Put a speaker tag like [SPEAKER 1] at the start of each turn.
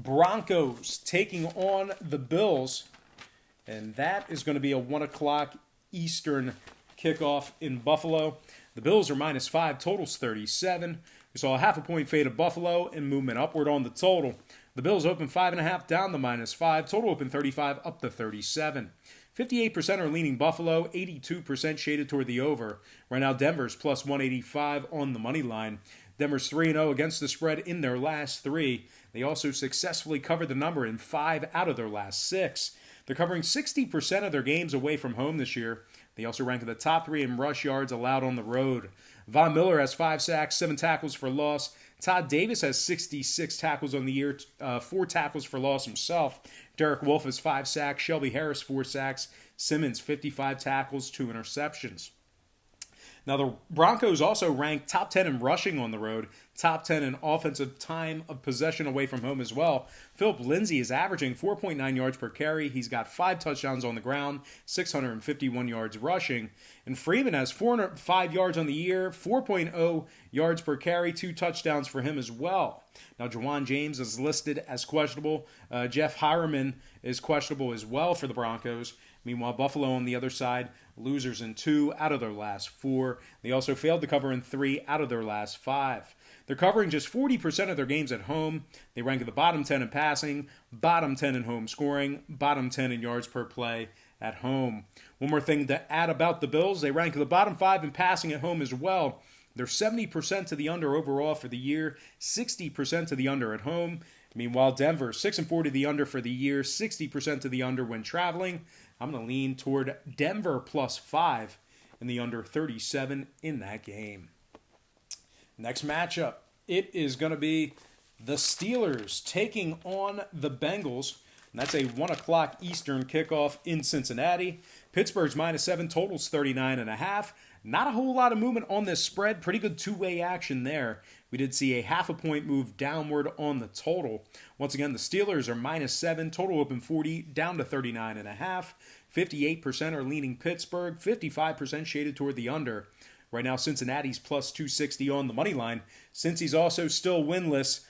[SPEAKER 1] Broncos taking on the Bills. And that is going to be a 1 o'clock Eastern kickoff in Buffalo. The Bills are -5, totals 37. We saw a half a point fade of Buffalo and movement upward on the total. The Bills open 5.5 down to -5. Total open 35 up to 37. 58% are leaning Buffalo, 82% shaded toward the over. Right now, Denver's plus 185 on the money line. Denver's 3-0 against the spread in their last 3. They also successfully covered the number in 5 out of their last 6. They're covering 60% of their games away from home this year. They also rank in the top 3 in rush yards allowed on the road. Von Miller has 5 sacks, 7 tackles for loss. Todd Davis has 66 tackles on the year, 4 tackles for loss himself. Derek Wolfe has 5 sacks. Shelby Harris 4 sacks. Simmons 55 tackles, 2 interceptions. Now, the Broncos also rank top 10 in rushing on the road, top 10 in offensive time of possession away from home as well. Philip Lindsay is averaging 4.9 yards per carry. He's got 5 touchdowns on the ground, 651 yards rushing. And Freeman has 405 yards on the year, 4.0 yards per carry, 2 touchdowns for him as well. Now, Juwan James is listed as questionable. Jeff Hireman is questionable as well for the Broncos. Meanwhile, Buffalo on the other side, losers in 2 out of their last 4. They also failed to cover in 3 out of their last 5. They're covering just 40% of their games at home. They rank at the bottom 10 in passing, bottom 10 in home scoring, bottom 10 in yards per play at home. One more thing to add about the Bills, they rank at the bottom 5 in passing at home as well. They're 70% to the under overall for the year, 60% to the under at home. Meanwhile, Denver, 6-4 to the under for the year, 60% to the under when traveling. I'm going to lean toward Denver plus 5 in the under 37 in that game. Next matchup, it is going to be the Steelers taking on the Bengals. And that's a 1 o'clock Eastern kickoff in Cincinnati. Pittsburgh's -7, totals 39.5. Not a whole lot of movement on this spread. Pretty good two-way action there. We did see a half a point move downward on the total. Once again, the Steelers are -7, total open 40, down to 39.5. 58% are leaning Pittsburgh, 55% shaded toward the under. Right now, Cincinnati's plus 260 on the money line. Since he's also still winless,